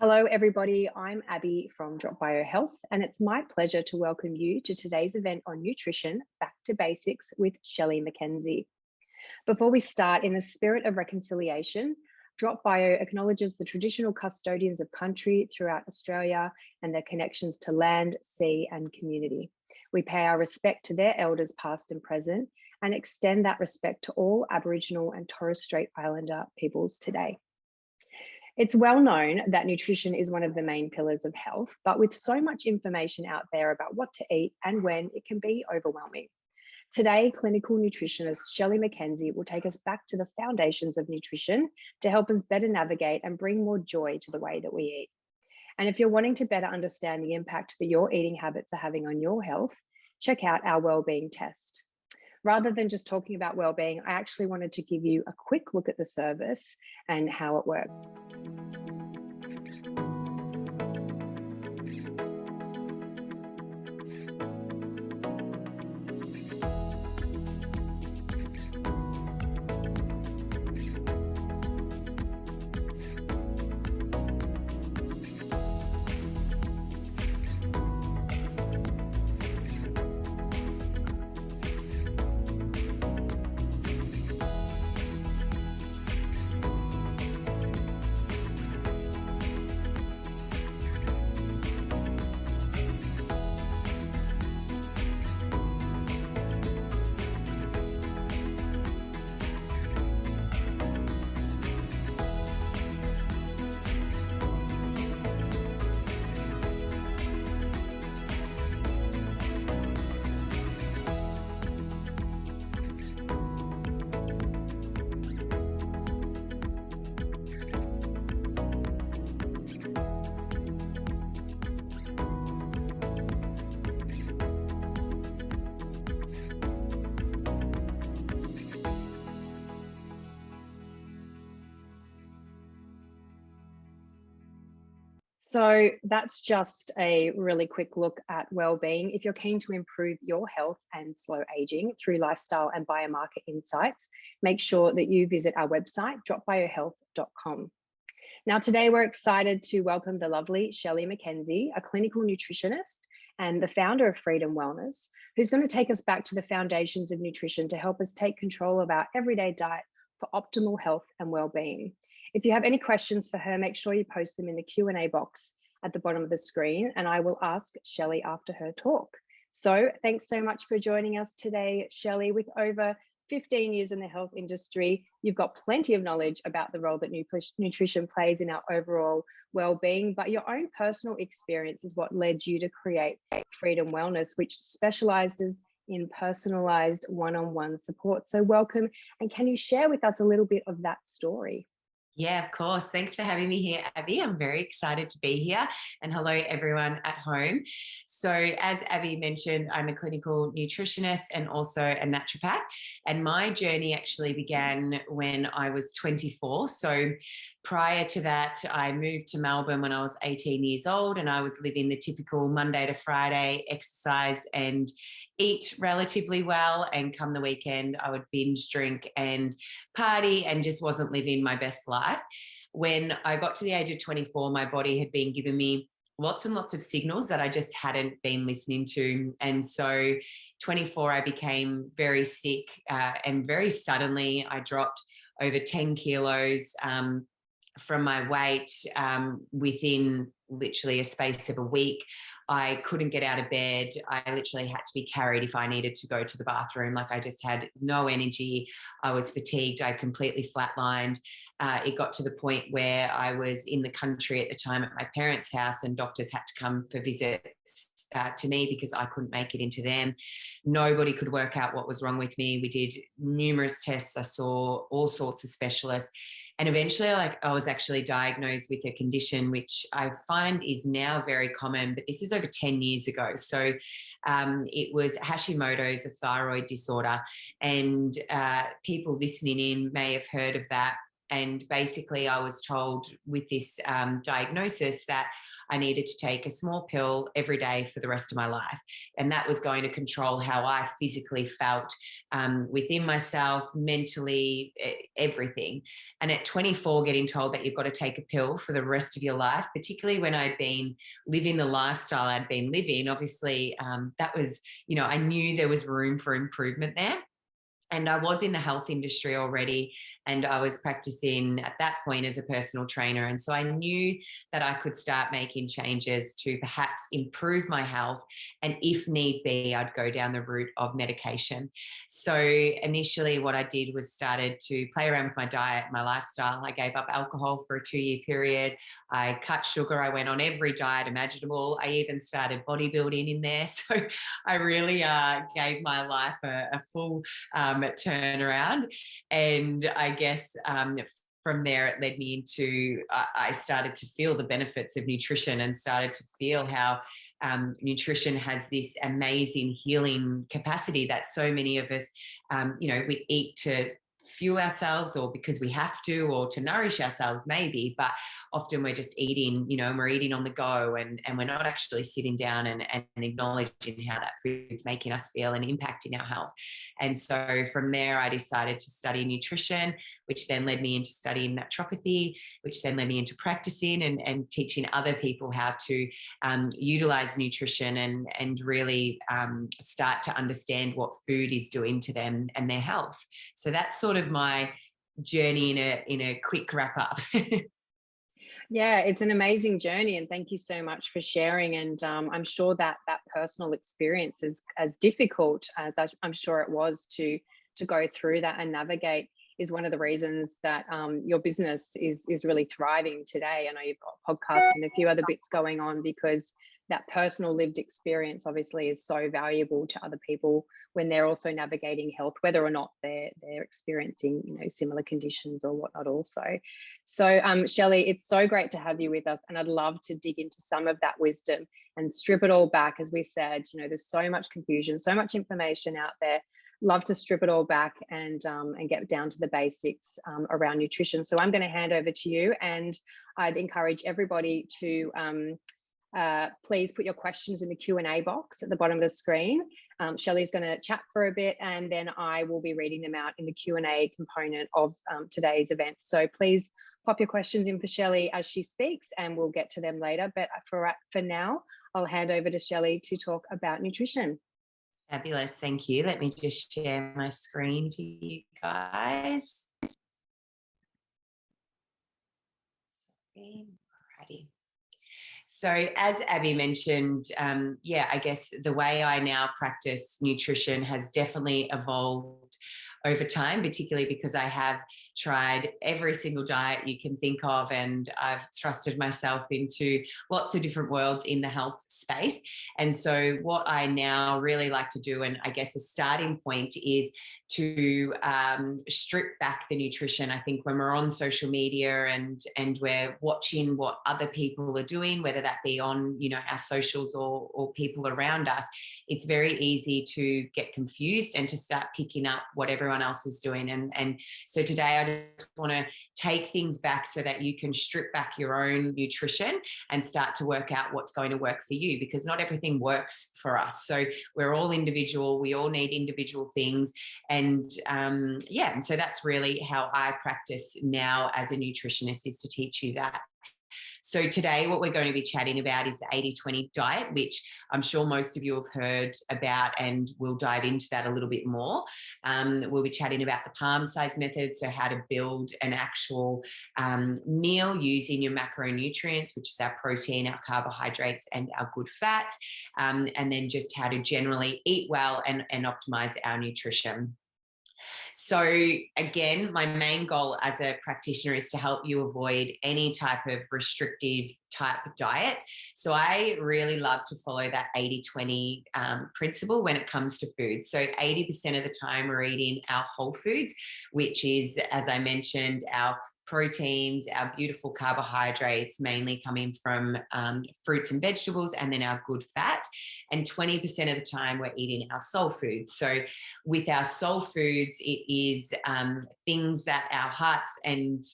Hello, everybody. I'm Abby from Drop Bio Health, and it's my pleasure to welcome you to today's event on nutrition, Back to Basics with Shelley Mckenzie. Before we start, in the spirit of reconciliation, Drop Bio acknowledges the traditional custodians of country throughout Australia and their connections to land, sea, and community. We pay our respect to their elders past and present and extend that respect to all Aboriginal and Torres Strait Islander peoples today. It's well known that nutrition is one of the main pillars of health, but with so much information out there about what to eat and when, it can be overwhelming. Today, clinical nutritionist Shelley Mckenzie will take us back to the foundations of nutrition to help us better navigate and bring more joy to the way that we eat. And if you're wanting to better understand the impact that your eating habits are having on your health, check out our wellbeing test. Rather than just talking about wellbeing, I actually wanted to give you a quick look at the service and how it works. So that's just a really quick look at well-being. If you're keen to improve your health and slow aging through lifestyle and biomarker insights, make sure that you visit our website, dropbiohealth.com. Now, today we're excited to welcome the lovely Shelley Mckenzie, a clinical nutritionist and the founder of Freedom Wellness, who's going to take us back to the foundations of nutrition to help us take control of our everyday diet for optimal health and well-being. If you have any questions for her, make sure you post them in the Q&A box at the bottom of the screen, and I will ask Shelley after her talk. So thanks so much for joining us today, Shelley. With over 15 years in the health industry, you've got plenty of knowledge about the role that nutrition plays in our overall well-being, but your own personal experience is what led you to create Freedom Wellness, which specializes in personalized one-on-one support. So welcome, and can you share with us a little bit of that story? Yeah, of course. Thanks for having me here, Abby. I'm very excited to be here. And hello, everyone at home. So as Abby mentioned, I'm a clinical nutritionist and also a naturopath. And my journey actually began when I was 24. So prior to that, I moved to Melbourne when I was 18 years old, and I was living the typical Monday to Friday exercise and eat relatively well, and come the weekend I would binge drink and party and just wasn't living my best life. When I got to the age of 24, my body had been giving me lots and lots of signals that I just hadn't been listening to. And so 24, I became very sick, and very suddenly I dropped over 10 kilos from my weight within literally a space of a week. I couldn't get out of bed. I literally had to be carried if I needed to go to the bathroom. Like, I just had no energy. I was fatigued. I completely flatlined. It got to the point where I was in the country at the time at my parents' house, and doctors had to come for visits to me because I couldn't make it into them. Nobody could work out what was wrong with me. We did numerous tests. I saw all sorts of specialists. And eventually, I was actually diagnosed with a condition which I find is now very common, but this is over 10 years ago. So it was Hashimoto's, a thyroid disorder. And people listening in may have heard of that. And basically I was told with this diagnosis that I needed to take a small pill every day for the rest of my life. And that was going to control how I physically felt within myself, mentally, everything. And at 24, getting told that you've got to take a pill for the rest of your life, particularly when I'd been living the lifestyle I'd been living, obviously that was, I knew there was room for improvement there. And I was in the health industry already, and I was practicing at that point as a personal trainer. And so I knew that I could start making changes to perhaps improve my health. And if need be, I'd go down the route of medication. So initially what I did was started to play around with my diet, my lifestyle. I gave up alcohol for a 2-year period. I cut sugar. I went on every diet imaginable. I even started bodybuilding in there. So I really gave my life a full turnaround. And I guess from there, it led me into, I started to feel the benefits of nutrition and started to feel how nutrition has this amazing healing capacity that so many of us, we eat to fuel ourselves or because we have to, or to nourish ourselves maybe, but often we're just eating, and we're eating on the go, and we're not actually sitting down and acknowledging how that food's making us feel and impacting our health. And so from there, I decided to study nutrition, which then led me into studying naturopathy, which then led me into practicing and teaching other people how to utilize nutrition and really start to understand what food is doing to them and their health. So that's sort of my journey in a quick wrap up. Yeah, it's an amazing journey, and thank you so much for sharing. And I'm sure that personal experience is as difficult as I'm sure it was to go through that and navigate, is one of the reasons that your business is really thriving today. I know you've got podcasts and a few other bits going on, because that personal lived experience obviously is so valuable to other people when they're also navigating health, whether or not they're experiencing similar conditions or whatnot also. So Shelley, it's so great to have you with us, and I'd love to dig into some of that wisdom and strip it all back. As we said, there's so much confusion, so much information out there. Love to strip it all back and get down to the basics around nutrition. So I'm going to hand over to you, and I'd encourage everybody to please put your questions in the Q&A box at the bottom of the screen. Shelley's going to chat for a bit, and then I will be reading them out in the Q&A component of today's event. So please pop your questions in for Shelley as she speaks, and we'll get to them later. But for now, I'll hand over to Shelley to talk about nutrition. Fabulous. Thank you. Let me just share my screen for you guys. Alrighty. So as Abby mentioned, I guess the way I now practice nutrition has definitely evolved over time, particularly because I have tried every single diet you can think of, and I've thrusted myself into lots of different worlds in the health space. And so what I now really like to do, and I guess a starting point, is to strip back the nutrition. I think when we're on social media and we're watching what other people are doing, whether that be on our socials or people around us, it's very easy to get confused and to start picking up what everyone else is doing. And so today I just want to take things back so that you can strip back your own nutrition and start to work out what's going to work for you, because not everything works for us. So we're all individual. We all need individual things. And and so that's really how I practice now as a nutritionist, is to teach you that. So today what we're going to be chatting about is the 80-20 diet, which I'm sure most of you have heard about, and we'll dive into that a little bit more. We'll be chatting about the palm size method, so how to build an actual meal using your macronutrients, which is our protein, our carbohydrates, and our good fats, and then just how to generally eat well and optimize our nutrition. So again, my main goal as a practitioner is to help you avoid any type of restrictive type diet. So I really love to follow that 80-20 principle when it comes to food. So 80% of the time we're eating our whole foods, which is, as I mentioned, our proteins, our beautiful carbohydrates, mainly coming from fruits and vegetables, and then our good fats. And 20% of the time we're eating our soul foods. So with our soul foods, it is things that our hearts and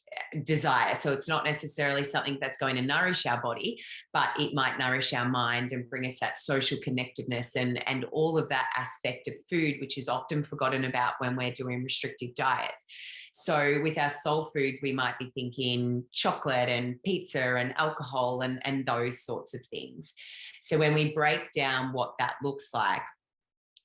desire. So it's not necessarily something that's going to nourish our body, but it might nourish our mind and bring us that social connectedness and all of that aspect of food, which is often forgotten about when we're doing restrictive diets. So with our soul foods, we might be thinking chocolate and pizza and alcohol and those sorts of things. So when we break down what that looks like,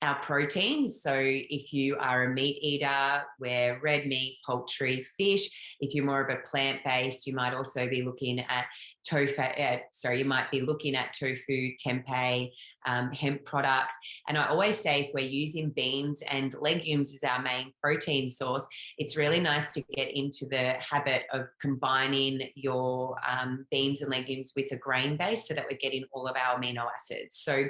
our proteins. So if you are a meat eater, we're red meat, poultry, fish. If you're more of a plant-based, you might also be looking at tofu, you might be looking at tofu, tempeh, hemp products. And I always say if we're using beans and legumes as our main protein source, it's really nice to get into the habit of combining your beans and legumes with a grain base so that we're getting all of our amino acids. So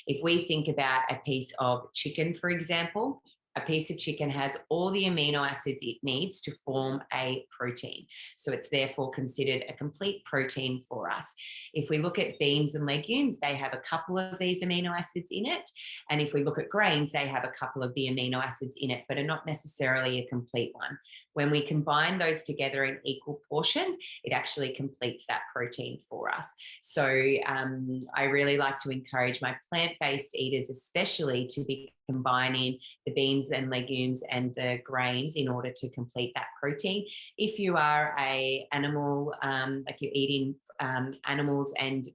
if we think about a piece of chicken, for example, a piece of chicken has all the amino acids it needs to form a protein. So it's therefore considered a complete protein for us. If we look at beans and legumes, they have a couple of these amino acids in it. And if we look at grains, they have a couple of the amino acids in it, but are not necessarily a complete one. When we combine those together in equal portions, it actually completes that protein for us. So I really like to encourage my plant-based eaters especially to be combining the beans and legumes and the grains in order to complete that protein. If you are a animal, like you're eating animals and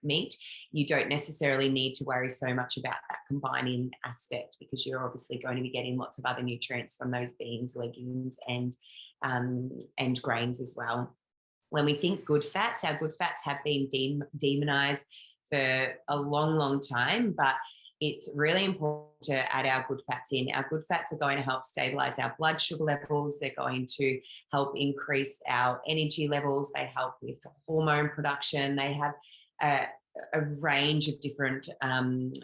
meat, you don't necessarily need to worry so much about that combining aspect because you're obviously going to be getting lots of other nutrients from those beans, legumes, and grains as well. When we think good fats, our good fats have been demonized for a long, long time, but it's really important to add our good fats in. Our good fats are going to help stabilize our blood sugar levels. They're going to help increase our energy levels. They help with hormone production. They have a range of different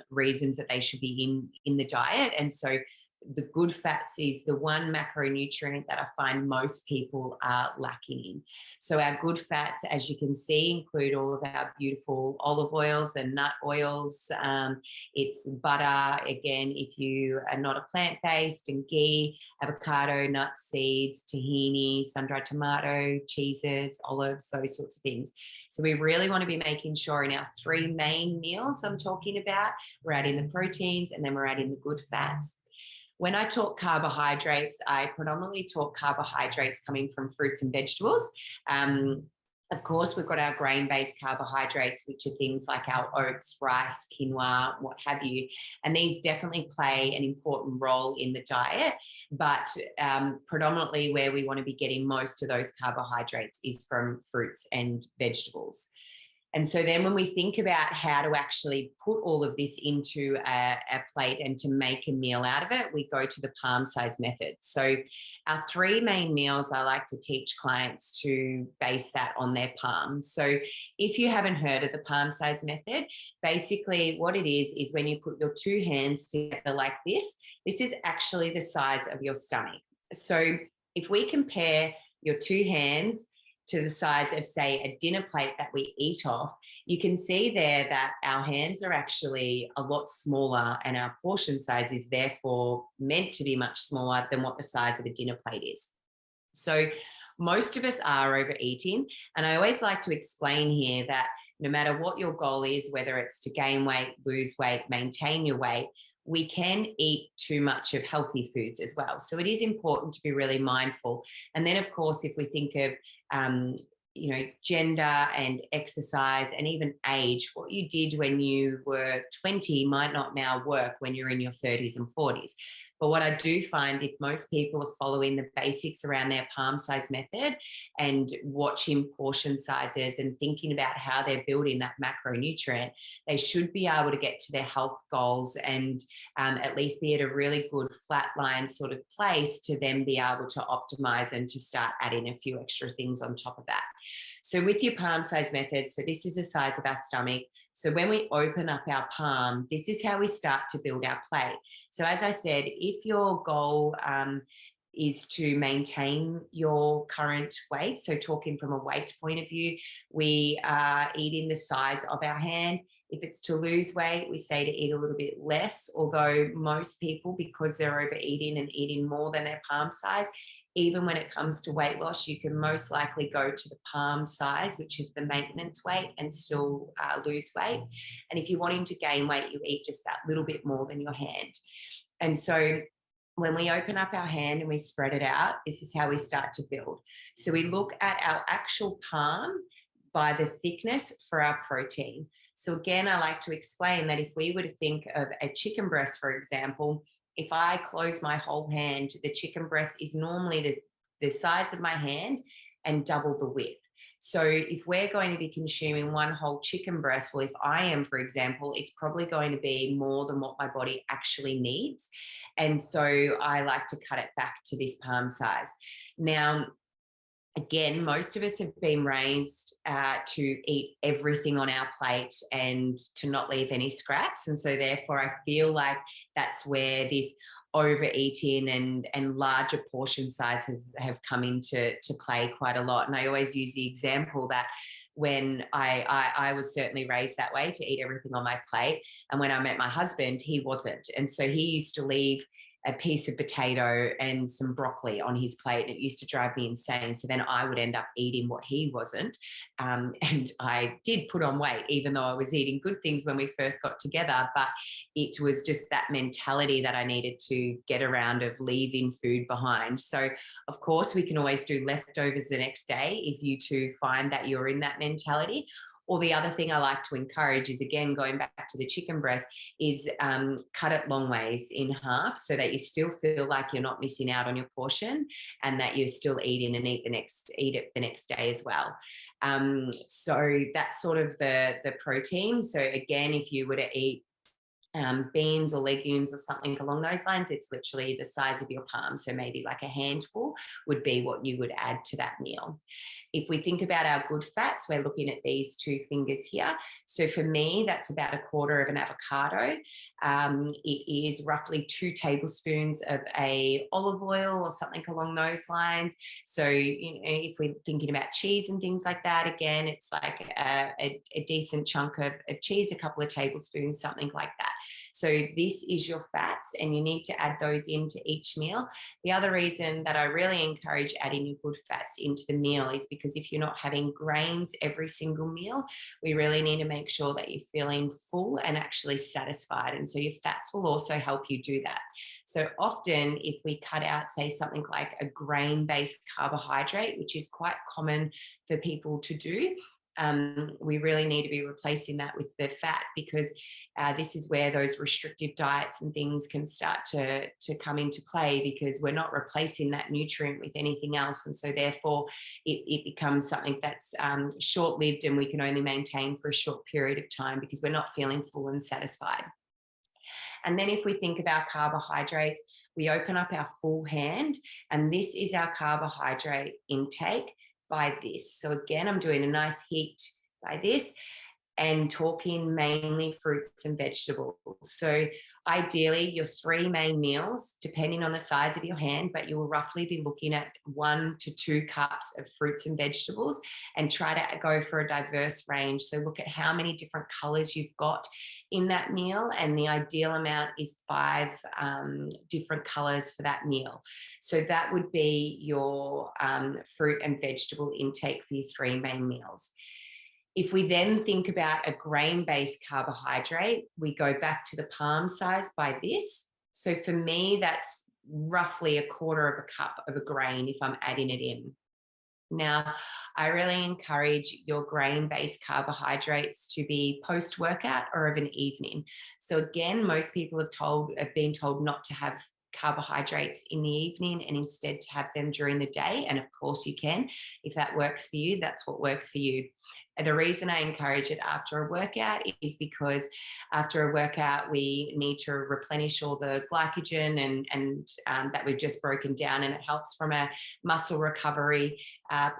reasons that they should be in the diet. And so the good fats is the one macronutrient that I find most people are lacking in. So our good fats, as you can see, include all of our beautiful olive oils and nut oils. It's butter, again, if you are not a plant-based, and ghee, avocado, nuts, seeds, tahini, sun-dried tomato, cheeses, olives, those sorts of things. So we really want to be making sure in our three main meals I'm talking about, we're adding the proteins and then we're adding the good fats. When I talk carbohydrates, I predominantly talk carbohydrates coming from fruits and vegetables. Of course, we've got our grain-based carbohydrates, which are things like our oats, rice, quinoa, what have you. And these definitely play an important role in the diet. But predominantly where we want to be getting most of those carbohydrates is from fruits and vegetables. And so then when we think about how to actually put all of this into a plate and to make a meal out of it, we go to the palm size method. So our three main meals, I like to teach clients to base that on their palms. So if you haven't heard of the palm size method, basically what it is when you put your two hands together like this is actually the size of your stomach. So if we compare your two hands to the size of, say, a dinner plate that we eat off, you can see there that our hands are actually a lot smaller and our portion size is therefore meant to be much smaller than what the size of a dinner plate is. So most of us are overeating. And I always like to explain here that no matter what your goal is, whether it's to gain weight, lose weight, maintain your weight, we can eat too much of healthy foods as well. So it is important to be really mindful. And then, of course, if we think of, gender and exercise and even age, what you did when you were 20 might not now work when you're in your 30s and 40s. But what I do find, if most people are following the basics around their palm size method and watching portion sizes and thinking about how they're building that macronutrient, they should be able to get to their health goals and at least be at a really good flatline sort of place to then be able to optimize and to start adding a few extra things on top of that. So with your palm size method, so this is the size of our stomach. So when we open up our palm, this is how we start to build our plate. So as I said, if your goal is to maintain your current weight. So talking from a weight point of view, we are eating the size of our hand. If it's to lose weight, we say to eat a little bit less, although most people, because they're overeating and eating more than their palm size, even when it comes to weight loss, you can most likely go to the palm size, which is the maintenance weight, and still lose weight. And if you're wanting to gain weight, you eat just that little bit more than your hand. And so when we open up our hand and we spread it out, this is how we start to build. So we look at our actual palm by the thickness for our protein. So again, I like to explain that if we were to think of a chicken breast, for example, if I close my whole hand, the chicken breast is normally the size of my hand and double the width. So if we're going to be consuming one whole chicken breast, well, if I am, for example, it's probably going to be more than what my body actually needs. And so I like to cut it back to this palm size. Now, again, most of us have been raised to eat everything on our plate and to not leave any scraps. And so therefore, I feel like that's where this overeating and larger portion sizes have come into play quite a lot. And I always use the example that when I was certainly raised that way, to eat everything on my plate. And when I met my husband, he wasn't. And so he used to leave a piece of potato and some broccoli on his plate. And it used to drive me insane. So then I would end up eating what he wasn't. And I did put on weight, even though I was eating good things when we first got together. But it was just that mentality that I needed to get around of leaving food behind. So of course, we can always do leftovers the next day if you two find that you're in that mentality. Or the other thing I like to encourage is, again, going back to the chicken breast, is cut it long ways in half so that you still feel like you're not missing out on your portion and that you're still eating and eat it the next day as well. So that's sort of the protein. So again, if you were to eat beans or legumes or something along those lines, it's literally the size of your palm. So maybe like a handful would be what you would add to that meal. If we think about our good fats, we're looking at these two fingers here. So for me, that's about a quarter of an avocado. It is roughly 2 tablespoons of a olive oil or something along those lines. So, you know, if we're thinking about cheese and things like that, again, it's like a decent chunk of cheese, a couple of tablespoons, something like that. So this is your fats, and you need to add those into each meal. The other reason that I really encourage adding your good fats into the meal is because if you're not having grains every single meal, we really need to make sure that you're feeling full and actually satisfied. And so your fats will also help you do that. So often if we cut out, say, something like a grain-based carbohydrate, which is quite common for people to do, we really need to be replacing that with the fat, because this is where those restrictive diets and things can start to come into play, because we're not replacing that nutrient with anything else. And so therefore it becomes something that's short-lived, and we can only maintain for a short period of time because we're not feeling full and satisfied. And then if we think about carbohydrates, we open up our full hand, and this is our carbohydrate intake by this. So again, I'm doing a nice heat by this and talking mainly fruits and vegetables. So ideally your 3 main meals, depending on the size of your hand, but you will roughly be looking at 1 to 2 cups of fruits and vegetables, and try to go for a diverse range. So look at how many different colors you've got in that meal, and the ideal amount is 5 different colors for that meal. So that would be your fruit and vegetable intake for your 3 main meals. If we then think about a grain-based carbohydrate, we go back to the palm size by this. So for me, that's roughly a quarter of a cup of a grain if I'm adding it in. Now, I really encourage your grain-based carbohydrates to be post-workout or of an evening. So again, most people have been told not to have carbohydrates in the evening, and instead to have them during the day. And of course you can. If that works for you, that's what works for you. The reason I encourage it after a workout is because after a workout, we need to replenish all the glycogen and that we've just broken down, and it helps from a muscle recovery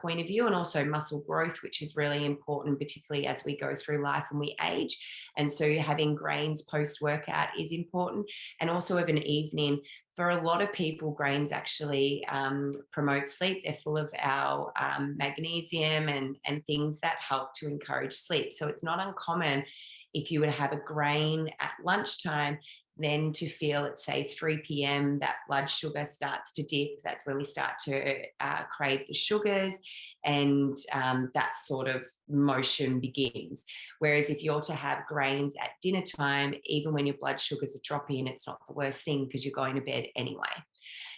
point of view, and also muscle growth, which is really important, particularly as we go through life and we age. And so having grains post-workout is important. And also of an evening, for a lot of people, grains actually promote sleep. They're full of our magnesium and things that help to encourage sleep. So it's not uncommon if you were to have a grain at lunchtime, then to feel at say 3 p.m. that blood sugar starts to dip. That's when we start to crave the sugars, and that sort of motion begins. Whereas if you're to have grains at dinner time, even when your blood sugars are dropping, it's not the worst thing because you're going to bed anyway.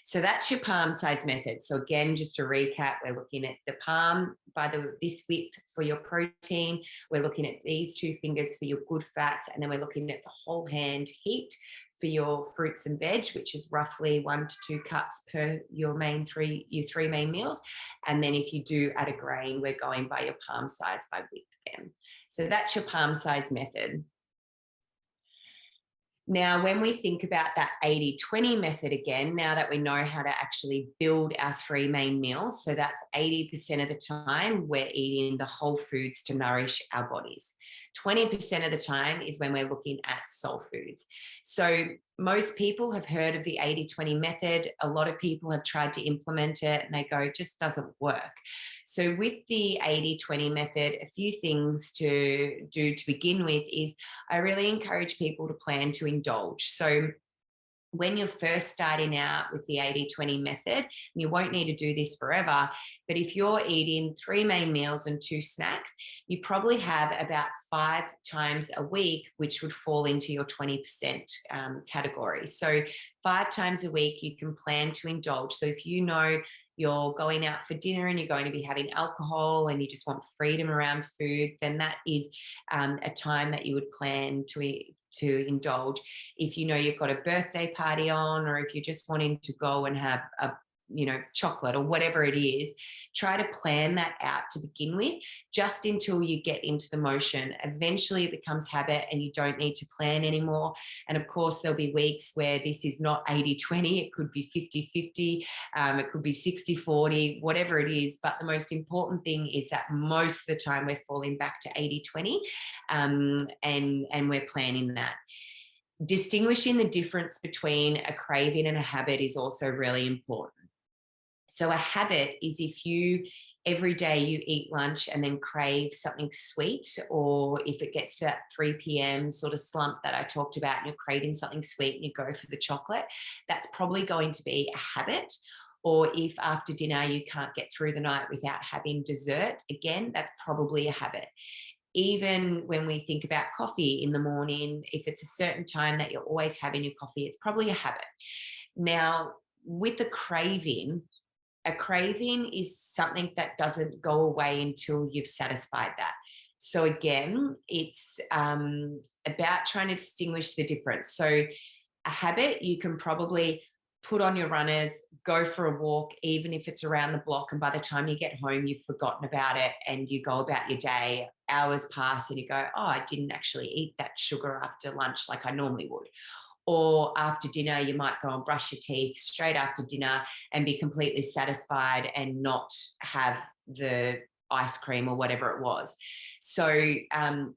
So that's your palm size method. So again, just to recap, we're looking at the palm by this width for your protein. We're looking at these 2 fingers for your good fats. And then we're looking at the whole hand heaped for your fruits and veg, which is roughly 1 to 2 cups per your three main meals. And then if you do add a grain, we're going by your palm size by width again. So that's your palm size method. Now, when we think about that 80-20 method again, now that we know how to actually build our 3 main meals, so that's 80% of the time we're eating the whole foods to nourish our bodies. 20% of the time is when we're looking at soul foods. So most people have heard of the 80-20 method. A lot of people have tried to implement it and they go, it just doesn't work. So with the 80-20 method, a few things to do to begin with is I really encourage people to plan to indulge. So when you're first starting out with the 80-20 method, and you won't need to do this forever, but if you're eating 3 main meals and 2 snacks, you probably have about 5 times a week, which would fall into your 20% category. So 5 times a week, you can plan to indulge. So if you know you're going out for dinner and you're going to be having alcohol and you just want freedom around food, then that is a time that you would plan to indulge. If you know you've got a birthday party on, or if you're just wanting to go and have a chocolate or whatever it is, try to plan that out to begin with, just until you get into the motion. Eventually it becomes habit and you don't need to plan anymore. And of course, there'll be weeks where this is not 80-20, it could be 50-50, it could be 60-40, whatever it is. But the most important thing is that most of the time we're falling back to 80-20, and we're planning that. Distinguishing the difference between a craving and a habit is also really important. So a habit is if you every day you eat lunch and then crave something sweet, or if it gets to that 3 p.m. sort of slump that I talked about and you're craving something sweet and you go for the chocolate, that's probably going to be a habit. Or if after dinner you can't get through the night without having dessert, again, that's probably a habit. Even when we think about coffee in the morning, if it's a certain time that you're always having your coffee, it's probably a habit. Now, with the craving, a craving is something that doesn't go away until you've satisfied that. So again, it's about trying to distinguish the difference. So a habit, you can probably put on your runners, go for a walk, even if it's around the block, and by the time you get home, you've forgotten about it and you go about your day. Hours pass and you go, oh, I didn't actually eat that sugar after lunch like I normally would. Or after dinner, you might go and brush your teeth straight after dinner and be completely satisfied and not have the ice cream or whatever it was. So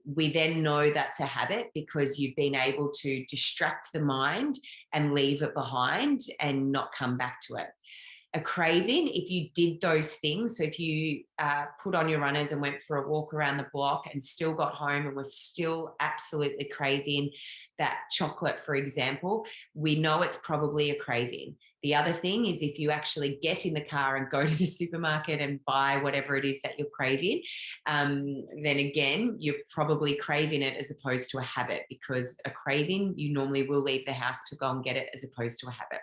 we then know that's a habit because you've been able to distract the mind and leave it behind and not come back to it. A craving, if you did those things, so if you put on your runners and went for a walk around the block and still got home and was still absolutely craving that chocolate, for example, we know it's probably a craving. The other thing is if you actually get in the car and go to the supermarket and buy whatever it is that you're craving, then again, you're probably craving it as opposed to a habit, because a craving, you normally will leave the house to go and get it as opposed to a habit.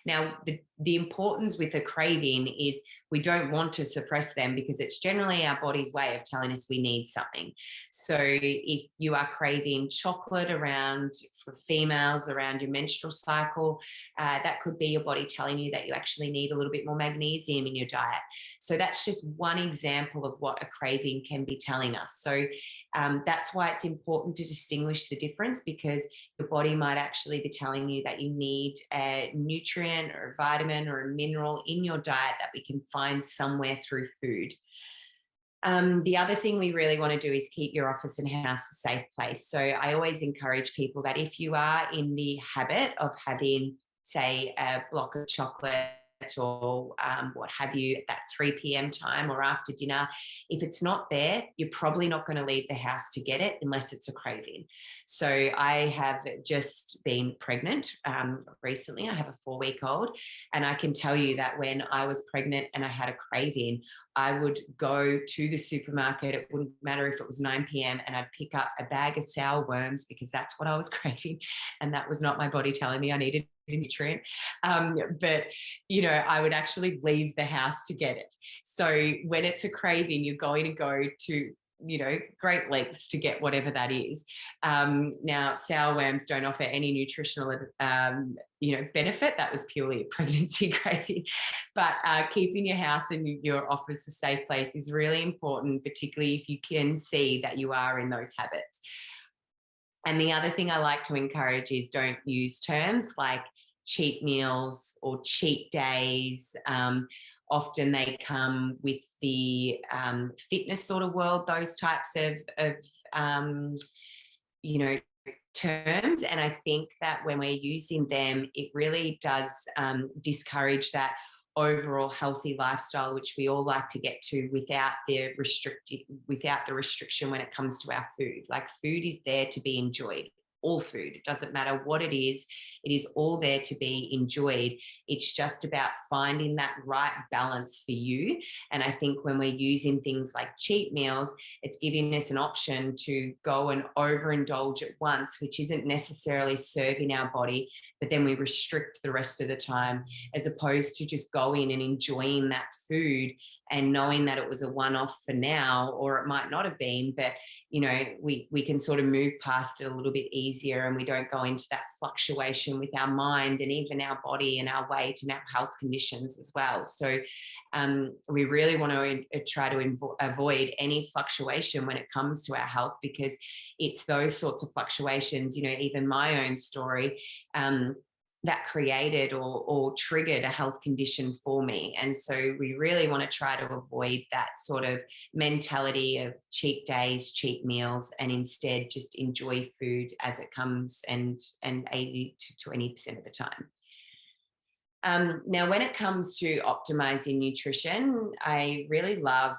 Now, the importance with a craving is we don't want to suppress them because it's generally our body's way of telling us we need something. So if you are craving chocolate for females around your menstrual cycle, that could be your body telling you that you actually need a little bit more magnesium in your diet. So that's just one example of what a craving can be telling us. So that's why it's important to distinguish the difference, because your body might actually be telling you that you need a nutrient or a vitamin or a mineral in your diet that we can find somewhere through food. The other thing we really want to do is keep your office and house a safe place. So I always encourage people that if you are in the habit of having say, a block of chocolate or what have you at that 3 p.m. time or after dinner, if it's not there, you're probably not going to leave the house to get it unless it's a craving. So I have just been pregnant recently. I have a 4-week-old, and I can tell you that when I was pregnant and I had a craving, I would go to the supermarket. It wouldn't matter if it was 9 p.m. and I'd pick up a bag of sour worms because that's what I was craving. And that was not my body telling me I needed a nutrient. But, I would actually leave the house to get it. So when it's a craving, you're going to go to, great lengths to get whatever that is. Now, sour worms don't offer any nutritional, benefit. That was purely a pregnancy craving. But keeping your house and your office a safe place is really important, particularly if you can see that you are in those habits. And the other thing I like to encourage is don't use terms like cheat meals or cheat days. Often they come with the fitness sort of world, those types of terms. And I think that when we're using them, it really does discourage that overall healthy lifestyle, which we all like to get to without the restriction when it comes to our food. Like, food is there to be enjoyed. All food, it doesn't matter what it is all there to be enjoyed. It's just about finding that right balance for you. And I think when we're using things like cheat meals, it's giving us an option to go and overindulge at once, which isn't necessarily serving our body, but then we restrict the rest of the time, as opposed to just going and enjoying that food and knowing that it was a one-off for now, or it might not have been, but we can sort of move past it a little bit easier, and we don't go into that fluctuation with our mind and even our body and our weight and our health conditions as well. So we really want to try to avoid any fluctuation when it comes to our health, because it's those sorts of fluctuations, even my own story, that created or triggered a health condition for me. And so we really want to try to avoid that sort of mentality of cheat days, cheat meals, and instead just enjoy food as it comes, and 80 to 20% of the time. Now, when it comes to optimizing nutrition, I really love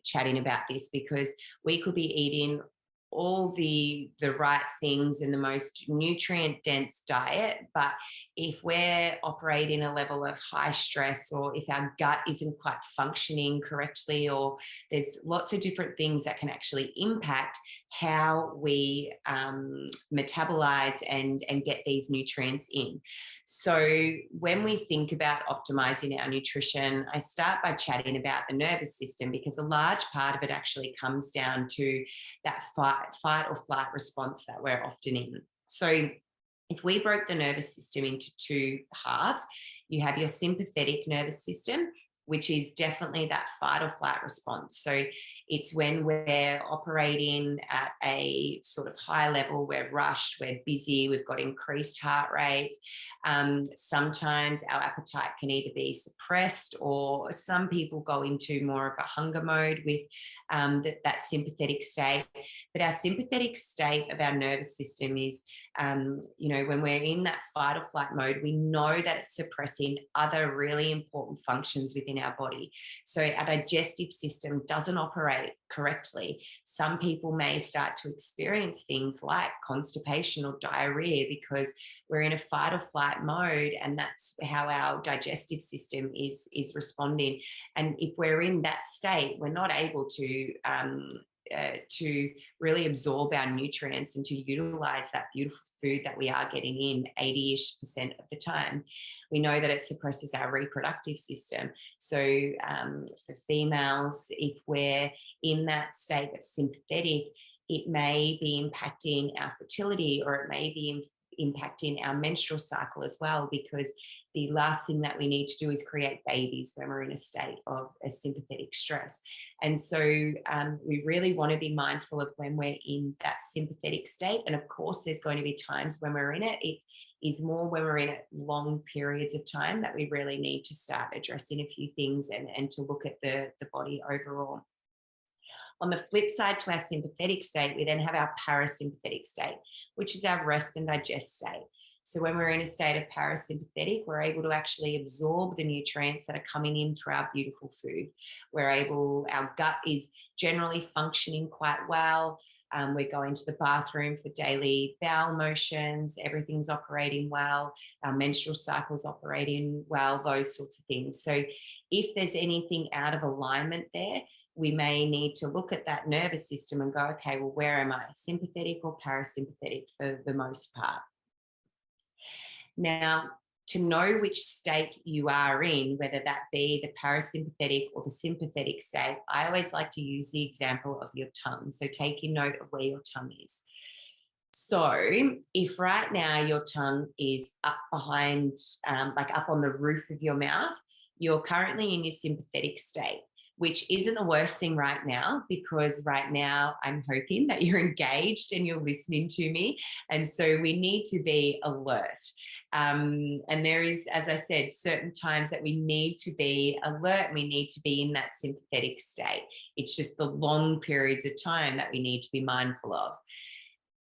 chatting about this, because we could be eating all the right things in the most nutrient dense diet, but if we're operating a level of high stress, or if our gut isn't quite functioning correctly, or there's lots of different things that can actually impact how we metabolize and get these nutrients in. So when we think about optimizing our nutrition, I start by chatting about the nervous system, because a large part of it actually comes down to that fight or flight response that we're often in. So if we broke the nervous system into two halves, you have your sympathetic nervous system, which is definitely that fight or flight response. So it's when we're operating at a sort of high level, we're rushed, we're busy, we've got increased heart rates. Sometimes our appetite can either be suppressed, or some people go into more of a hunger mode with that sympathetic state. But our sympathetic state of our nervous system is, when we're in that fight or flight mode, we know that it's suppressing other really important functions within our body. So our digestive system doesn't operate correctly. Some people may start to experience things like constipation or diarrhea because we're in a fight or flight mode, and that's how our digestive system is responding. And if we're in that state, we're not able to really absorb our nutrients and to utilize that beautiful food that we are getting in 80-ish% of the time. We know that it suppresses our reproductive system. So for females, if we're in that state of sympathetic, it may be impacting our fertility, or it may be impacting our menstrual cycle as well, because the last thing that we need to do is create babies when we're in a state of a sympathetic stress. And so we really want to be mindful of when we're in that sympathetic state. And of course, there's going to be times when we're in it. It is more when we're in it long periods of time that we really need to start addressing a few things and to look at the body overall. On the flip side to our sympathetic state, we then have our parasympathetic state, which is our rest and digest state. So when we're in a state of parasympathetic, we're able to actually absorb the nutrients that are coming in through our beautiful food. Our gut is generally functioning quite well. We're going to the bathroom for daily bowel motions. Everything's operating well. Our menstrual cycle's operating well, those sorts of things. So if there's anything out of alignment there, we may need to look at that nervous system and go, okay, well, where am I? Sympathetic or parasympathetic for the most part? Now, to know which state you are in, whether that be the parasympathetic or the sympathetic state, I always like to use the example of your tongue. So taking note of where your tongue is. So if right now your tongue is up behind, like up on the roof of your mouth, you're currently in your sympathetic state, which isn't the worst thing right now, because right now I'm hoping that you're engaged and you're listening to me. And so we need to be alert. And there is, as I said, certain times that we need to be alert. We need to be in that sympathetic state. It's just the long periods of time that we need to be mindful of.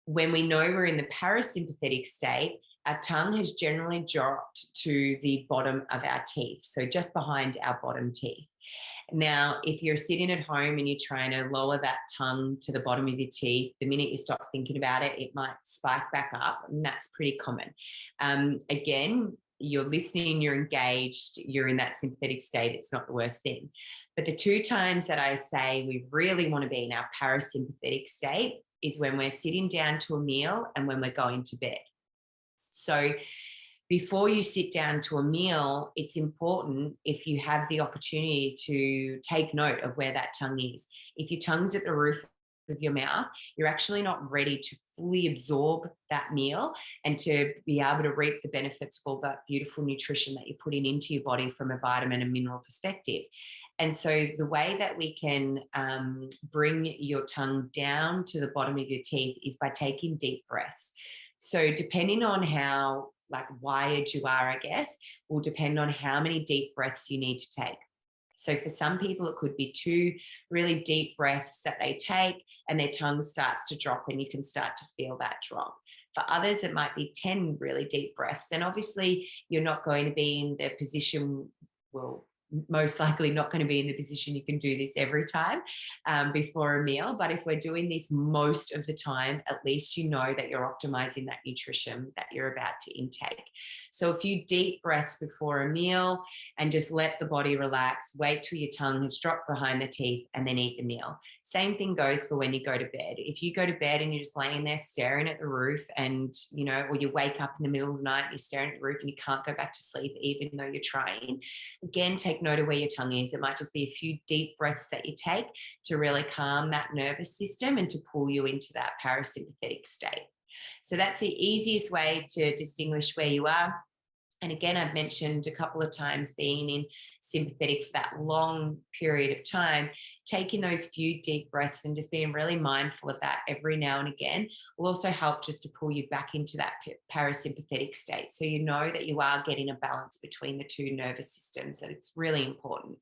When we know we're in the parasympathetic state, our tongue has generally dropped to the bottom of our teeth, so just behind our bottom teeth. Now, if you're sitting at home and you're trying to lower that tongue to the bottom of your teeth, the minute you stop thinking about it, it might spike back up, and that's pretty common. Again, you're listening, you're engaged, you're in that sympathetic state, it's not the worst thing. But the two times that I say we really want to be in our parasympathetic state is when we're sitting down to a meal and when we're going to bed. So before you sit down to a meal, it's important, if you have the opportunity, to take note of where that tongue is. If your tongue's at the roof of your mouth, you're actually not ready to fully absorb that meal and to be able to reap the benefits of all that beautiful nutrition that you're putting into your body from a vitamin and mineral perspective. And so the way that we can bring your tongue down to the bottom of your teeth is by taking deep breaths. So depending on how wired you are, I guess, will depend on how many deep breaths you need to take. So for some people, it could be 2 really deep breaths that they take and their tongue starts to drop and you can start to feel that drop. For others, it might be 10 really deep breaths. And obviously, you're not going to be in the position, well, most likely not going to be in the position you can do this every time before a meal. But if we're doing this most of the time, at least you know that you're optimizing that nutrition that you're about to intake. So a few deep breaths before a meal and just let the body relax, wait till your tongue has dropped behind the teeth and then eat the meal. Same thing goes for when you go to bed. If you go to bed and you're just laying there staring at the roof and, or you wake up in the middle of the night and you're staring at the roof and you can't go back to sleep even though you're trying, again, take note of where your tongue is. It might just be a few deep breaths that you take to really calm that nervous system and to pull you into that parasympathetic state. So that's the easiest way to distinguish where you are. And again, I've mentioned a couple of times being in sympathetic for that long period of time, taking those few deep breaths and just being really mindful of that every now and again will also help just to pull you back into that parasympathetic state. So you know that you are getting a balance between the two nervous systems, and it's really important.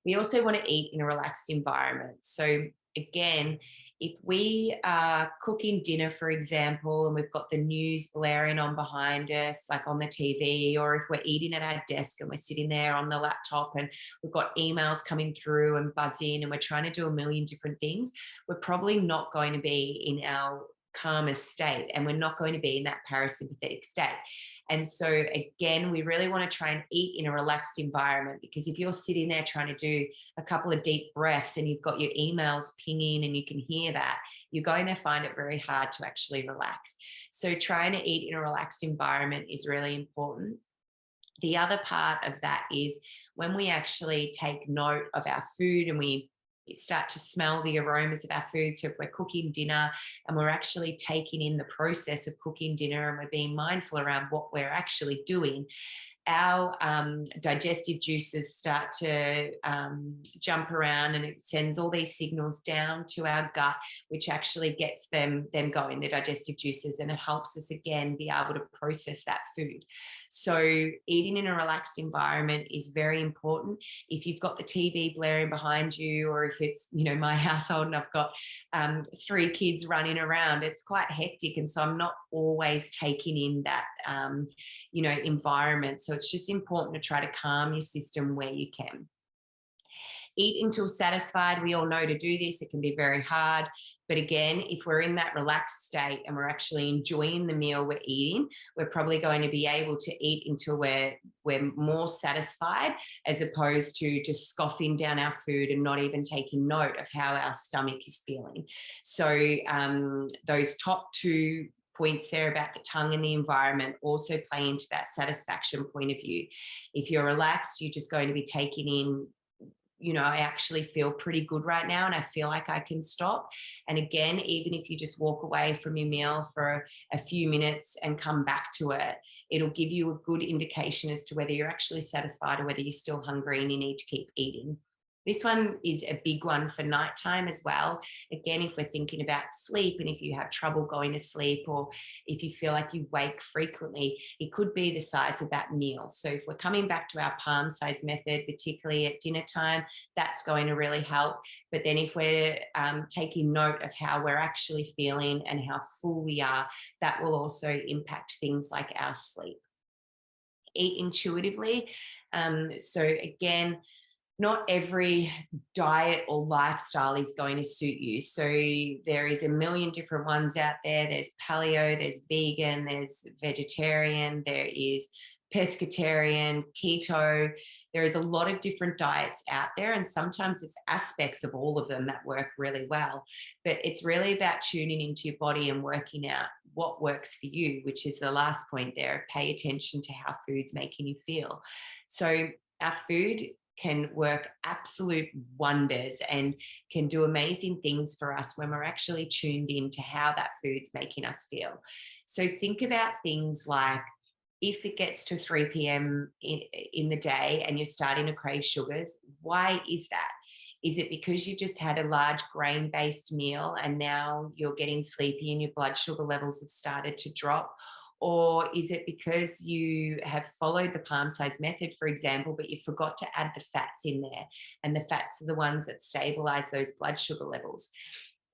We also want to eat in a relaxed environment. So again, if we are cooking dinner, for example, and we've got the news blaring on behind us, like on the TV, or if we're eating at our desk and we're sitting there on the laptop and we've got emails coming through and buzzing and we're trying to do a million different things, we're probably not going to be in our calmest state and we're not going to be in that parasympathetic state. And so again, we really want to try and eat in a relaxed environment, because if you're sitting there trying to do a couple of deep breaths and you've got your emails pinging and you can hear that, you're going to find it very hard to actually relax. So trying to eat in a relaxed environment is really important. The other part of that is when we actually take note of our food and we start to smell the aromas of our food. So if we're cooking dinner and we're actually taking in the process of cooking dinner and we're being mindful around what we're actually doing, our digestive juices start to jump around, and it sends all these signals down to our gut, which actually gets them going, the digestive juices, and it helps us again be able to process that food. So eating in a relaxed environment is very important. If you've got the TV blaring behind you, or if it's, you know, my household and I've got 3 kids running around, it's quite hectic, and so I'm not always taking in that you know, environment. So it's just important to try to calm your system where you can. Eat until satisfied. We all know to do this. It can be very hard. But again, if we're in that relaxed state and we're actually enjoying the meal we're eating, we're probably going to be able to eat until we're more satisfied, as opposed to just scoffing down our food and not even taking note of how our stomach is feeling. So those top 2 points there about the tongue and the environment also play into that satisfaction point of view. If you're relaxed, you're just going to be taking in, you know, I actually feel pretty good right now and I feel like I can stop. And again, even if you just walk away from your meal for a few minutes and come back to it, it'll give you a good indication as to whether you're actually satisfied or whether you're still hungry and you need to keep eating. This one is a big one for nighttime as well. Again, if we're thinking about sleep, and if you have trouble going to sleep, or if you feel like you wake frequently, it could be the size of that meal. So if we're coming back to our palm size method, particularly at dinner time, that's going to really help. But then if we're taking note of how we're actually feeling and how full we are, that will also impact things like our sleep. Eat intuitively. So again, not every diet or lifestyle is going to suit you. So there is a million different ones out there. There's paleo, there's vegan, there's vegetarian, there is pescatarian, keto. There is a lot of different diets out there, and sometimes it's aspects of all of them that work really well. But it's really about tuning into your body and working out what works for you, which is the last point there. Pay attention to how food's making you feel. So our food can work absolute wonders and can do amazing things for us when we're actually tuned in to how that food's making us feel. So think about things like, if it gets to 3 p.m. in the day and you're starting to crave sugars, why is that? Is it because you just had a large grain-based meal and now you're getting sleepy and your blood sugar levels have started to drop? Or is it because you have followed the palm size method, for example, but you forgot to add the fats in there, and the fats are the ones that stabilize those blood sugar levels?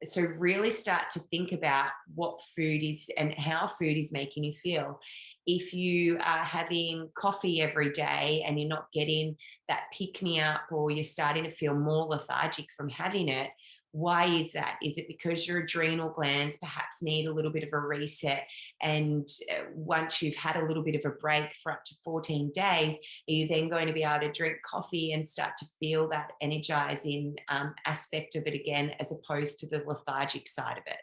So really start to think about what food is and how food is making you feel. If you are having coffee every day and you're not getting that pick-me-up, or you're starting to feel more lethargic from having it, why is that? Is it because your adrenal glands perhaps need a little bit of a reset? And once you've had a little bit of a break for up to 14 days, are you then going to be able to drink coffee and start to feel that energizing aspect of it again, as opposed to the lethargic side of it?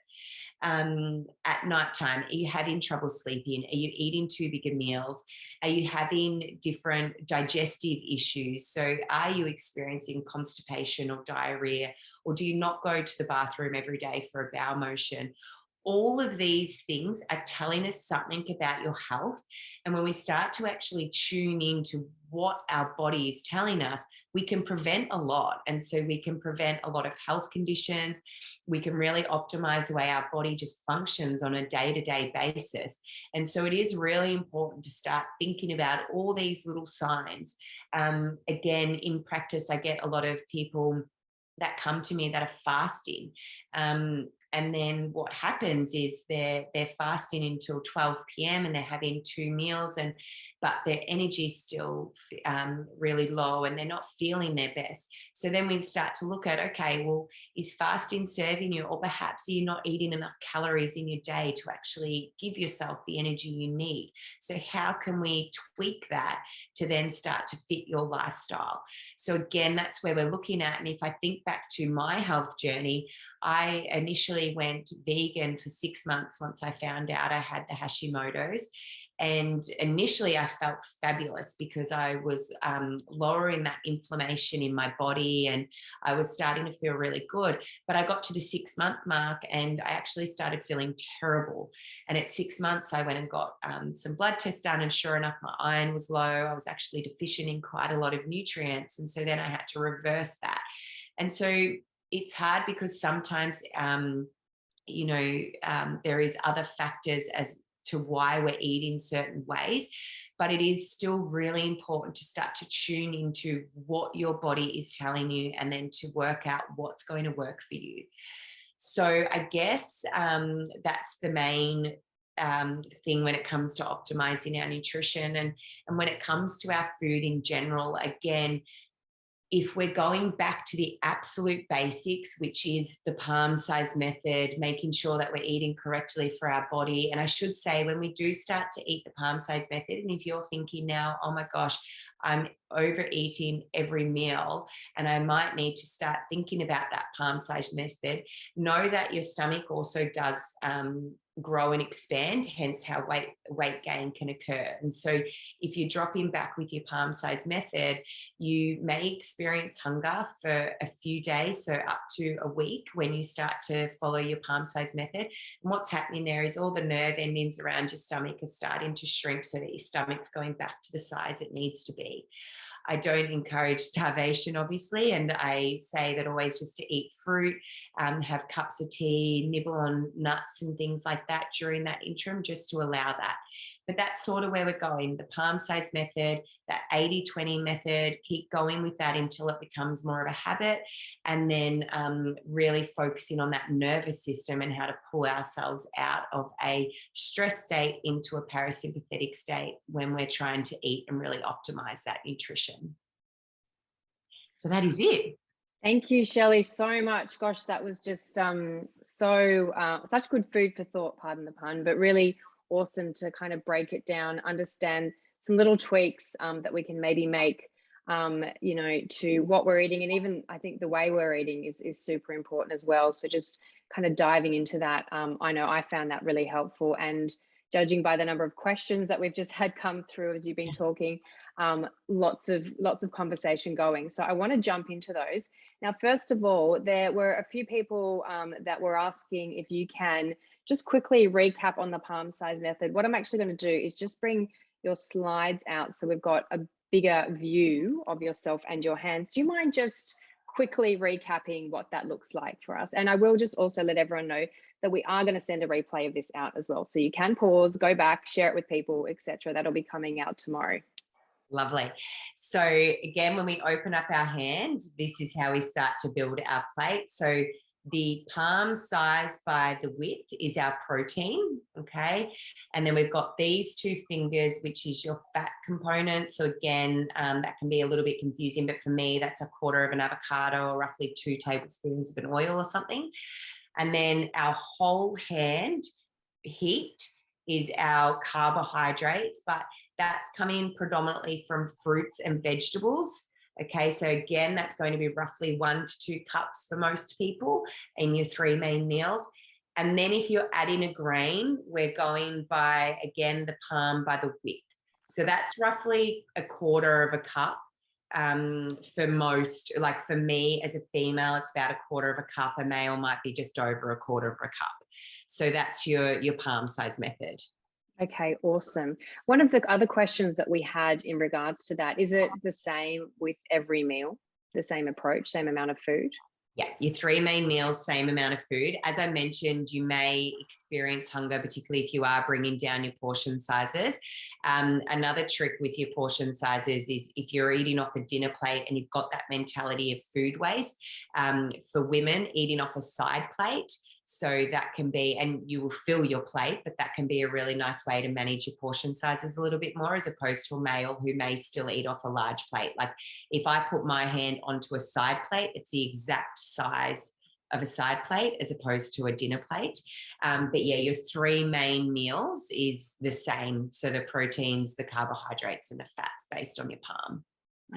At nighttime, are you having trouble sleeping? Are you eating too big of meals? Are you having different digestive issues? So are you experiencing constipation or diarrhea? Or do you not go to the bathroom every day for a bowel motion? All of these things are telling us something about your health. And when we start to actually tune into what our body is telling us, we can prevent a lot. And so we can prevent a lot of health conditions. We can really optimize the way our body just functions on a day-to-day basis. And so it is really important to start thinking about all these little signs. Again, in practice, I get a lot of people that come to me that are fasting. And then what happens is they're fasting until 12 p.m. and they're having 2 meals, but their energy is still really low and they're not feeling their best. So then we start to look at, okay, well, is fasting serving you? Or perhaps you're not eating enough calories in your day to actually give yourself the energy you need. So how can we tweak that to then start to fit your lifestyle? So again, that's where we're looking at. And if I think back to my health journey, I initially actually went vegan for 6 months once I found out I had the Hashimoto's. And initially I felt fabulous because I was lowering that inflammation in my body and I was starting to feel really good. But I got to the 6-month mark and I actually started feeling terrible. And at 6 months, I went and got some blood tests done. And sure enough, my iron was low. I was actually deficient in quite a lot of nutrients. And so then I had to reverse that. And so it's hard because sometimes, there is other factors as to why we're eating certain ways, but it is still really important to start to tune into what your body is telling you and then to work out what's going to work for you. So I guess that's the main thing when it comes to optimizing our nutrition. And when it comes to our food in general, again, if we're going back to the absolute basics, which is the palm size method, making sure that we're eating correctly for our body. And I should say, when we do start to eat the palm size method, and if you're thinking now, oh my gosh, I'm overeating every meal and I might need to start thinking about that palm size method, know that your stomach also does grow and expand, hence how weight gain can occur. And so if you're dropping back with your palm size method, you may experience hunger for a few days, so up to a week when you start to follow your palm size method. And what's happening there is all the nerve endings around your stomach are starting to shrink so that your stomach's going back to the size it needs to be. I don't encourage starvation, obviously, and I say that always just to eat fruit, have cups of tea, nibble on nuts and things like that during that interim, just to allow that. But that's sort of where we're going. The palm size method, that 80-20 method, keep going with that until it becomes more of a habit, and then really focusing on that nervous system and how to pull ourselves out of a stress state into a parasympathetic state when we're trying to eat and really optimize that nutrition. So that is it. Thank you, Shelley, so much. Gosh, that was just such good food for thought, pardon the pun, but really awesome to kind of break it down, understand some little tweaks that we can maybe make, to what we're eating. And even I think the way we're eating is super important as well. So just kind of diving into that. I know I found that really helpful, and judging by the number of questions that we've just had come through as you've been talking, lots of conversation going. So I want to jump into those. Now, first of all, there were a few people that were asking if you can just quickly recap on the palm size method. What I'm actually going to do is just bring your slides out so we've got a bigger view of yourself and your hands. Do you mind just quickly recapping what that looks like for us? And I will just also let everyone know that we are going to send a replay of this out as well. So you can pause, go back, share it with people, etc. That'll be coming out tomorrow. Lovely. So again, when we open up our hand, this is how we start to build our plate. So the palm size by the width is our protein, okay? And then we've got these two fingers, which is your fat component. So again, that can be a little bit confusing, but for me, that's a quarter of an avocado or roughly 2 tablespoons of an oil or something. And then our whole hand heat is our carbohydrates, but that's coming predominantly from fruits and vegetables. Okay, so again, that's going to be roughly 1 to 2 cups for most people in your 3 main meals. And then if you're adding a grain, we're going by, again, the palm by the width. So that's roughly a quarter of a cup. For most, like for me as a female, it's about a quarter of a cup. A male might be just over a quarter of a cup. So that's your palm size method. Okay, awesome. One of the other questions that we had in regards to that, is it the same with every meal, the same approach, same amount of food? Yeah, your 3 main meals, same amount of food. As I mentioned, you may experience hunger, particularly if you are bringing down your portion sizes. Another trick with your portion sizes is if you're eating off a dinner plate and you've got that mentality of food waste, for women, eating off a side plate. So that can be, and you will fill your plate, but that can be a really nice way to manage your portion sizes a little bit more, as opposed to a male who may still eat off a large plate. Like if I put my hand onto a side plate, it's the exact size of a side plate as opposed to a dinner plate. But yeah, your 3 main meals is the same. So the proteins, the carbohydrates, and the fats based on your palm.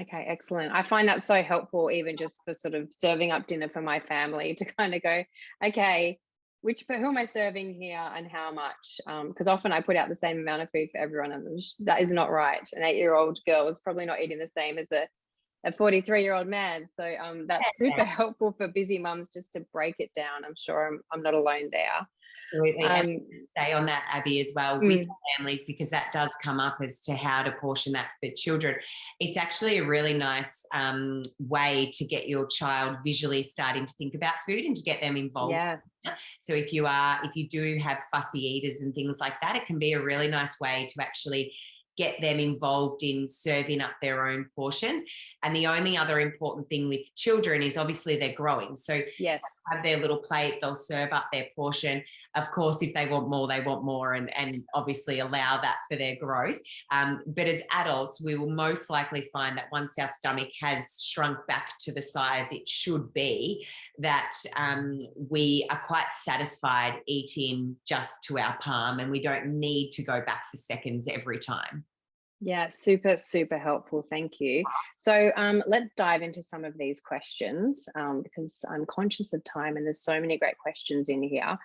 Okay, excellent. I find that so helpful, even just for sort of serving up dinner for my family, to kind of go, okay, who am I serving here and how much? Because often I put out the same amount of food for everyone, and that is not right. An 8-year-old girl is probably not eating the same as a 43-year-old man. So that's super helpful for busy mums just to break it down. I'm sure I'm not alone there. Absolutely. And stay on that, Abby, as well with families, because that does come up as to how to portion that for children. It's actually a really nice way to get your child visually starting to think about food and to get them involved. Yeah. So if you do have fussy eaters and things like that, it can be a really nice way to actually get them involved in serving up their own portions. And the only other important thing with children is obviously they're growing. So yes, have their little plate, they'll serve up their portion. Of course, if they want more, they want more, and obviously allow that for their growth. But as adults, we will most likely find that once our stomach has shrunk back to the size it should be, that we are quite satisfied eating just to our palm, and we don't need to go back for seconds every time. Yeah, super, super helpful. Thank you. So let's dive into some of these questions because I'm conscious of time and there's so many great questions in here.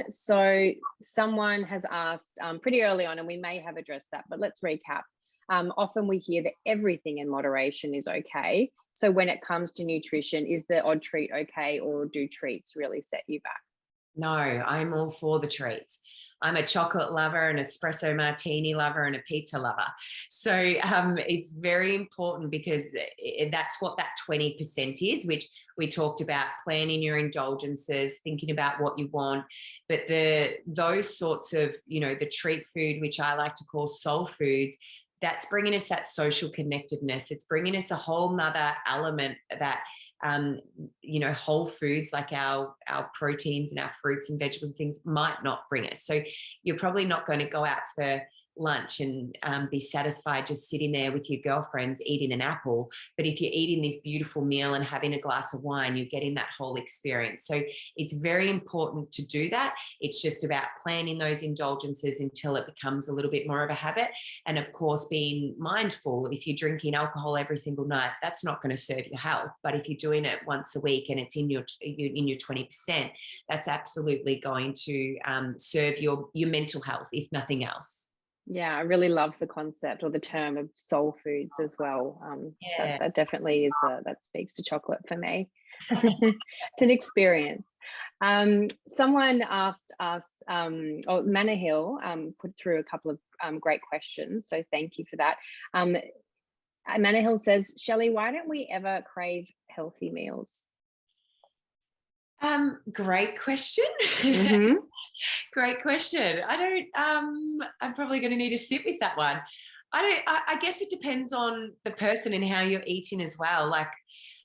So someone has asked pretty early on, and we may have addressed that, but let's recap. Often we hear that everything in moderation is okay. So when it comes to nutrition, is the odd treat okay, or do treats really set you back? No, I'm all for the treats. I'm a chocolate lover, an espresso martini lover, and a pizza lover. So it's very important, because that's what that 20% is, which we talked about: planning your indulgences, thinking about what you want. But those sorts of, the treat food, which I like to call soul foods, that's bringing us that social connectedness. It's bringing us a whole nother element that, whole foods like our proteins and our fruits and vegetables and things might not bring us. So you're probably not going to go out for lunch and be satisfied just sitting there with your girlfriends eating an apple. But if you're eating this beautiful meal and having a glass of wine, you're getting that whole experience. So it's very important to do that. It's just about planning those indulgences until it becomes a little bit more of a habit. And of course, being mindful. If you're drinking alcohol every single night, that's not going to serve your health. But if you're doing it once a week and it's in your 20%, that's absolutely going to serve your mental health, if nothing else. Yeah, I really love the concept or the term of soul foods as well. That definitely is, that speaks to chocolate for me. It's an experience. Someone asked us, Manor Hill put through a couple of great questions, so thank you for that. Manor Hill says, Shelley, why don't we ever crave healthy meals? Great question. Great question. I'm probably going to need to sit with that one. I guess it depends on the person and how you're eating as well. Like,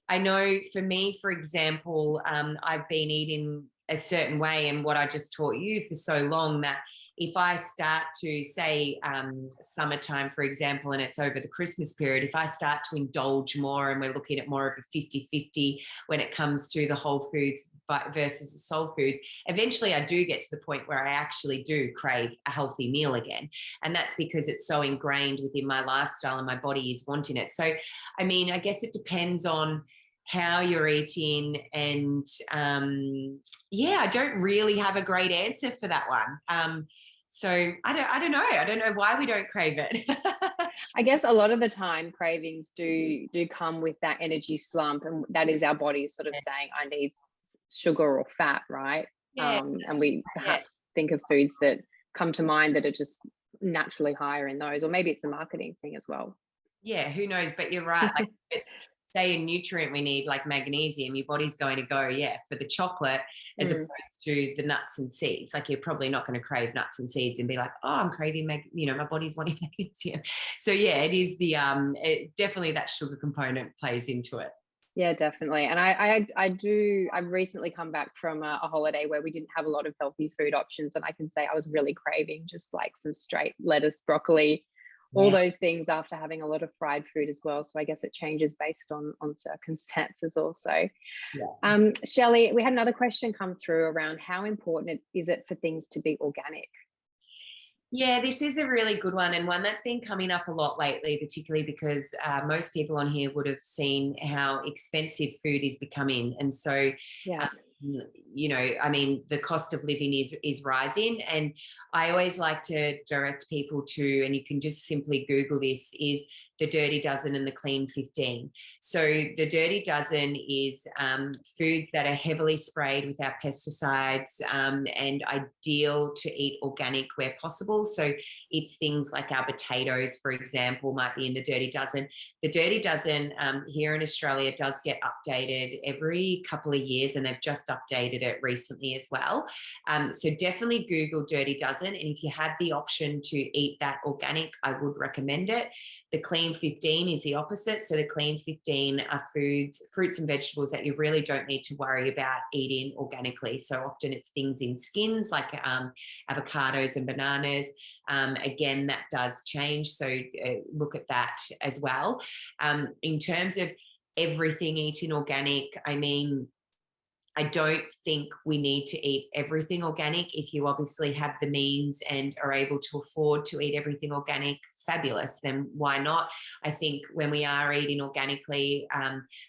I know for me, for example, I've been eating a certain way, and what I just taught you for so long, that if I start to say summertime, for example, and it's over the Christmas period, if I start to indulge more and we're looking at more of a 50-50 when it comes to the whole foods versus the soul foods, eventually I do get to the point where I actually do crave a healthy meal again. And that's because it's so ingrained within my lifestyle and my body is wanting it. So, I mean, I guess it depends on how you're eating, and I don't really have a great answer for that one. So I don't know why we don't crave it. I guess a lot of the time cravings do come with that energy slump, and that is our body sort of saying, I need sugar or fat, right? And we perhaps think of foods that come to mind that are just naturally higher in those, or maybe it's a marketing thing as well. Yeah, who knows? But you're right. Like, it's, say, a nutrient we need, like magnesium, your body's going to go, for the chocolate as opposed to the nuts and seeds. Like, you're probably not going to crave nuts and seeds and be like, oh, I'm craving, my body's wanting magnesium. So it is definitely that sugar component plays into it. Yeah, definitely. And I've recently come back from a holiday where we didn't have a lot of healthy food options. And I can say I was really craving just like some straight lettuce, broccoli, all those things after having a lot of fried food as well. So I guess it changes based on circumstances also. Shelley, we had another question come through around how important is it for things to be organic? Yeah, this is a really good one, and one that's been coming up a lot lately, particularly because most people on here would have seen how expensive food is becoming. And so I mean, the cost of living is rising, and I always like to direct people to, and you can just simply Google this, is the Dirty Dozen and the Clean 15. So the Dirty Dozen is foods that are heavily sprayed with our pesticides, and ideal to eat organic where possible. So it's things like our potatoes, for example, might be in the Dirty Dozen. The Dirty Dozen here in Australia does get updated every couple of years, and they've just updated it recently as well. So definitely Google Dirty Dozen, and if you have the option to eat that organic, I would recommend it. The Clean 15 is the opposite. So the Clean 15 are fruits and vegetables that you really don't need to worry about eating organically. So often it's things in skins like avocados and bananas. Again, that does change. So look at that as well. In terms of everything eating organic, I mean, I don't think we need to eat everything organic. If you obviously have the means and are able to afford to eat everything organic, fabulous, then why not? I think when we are eating organically,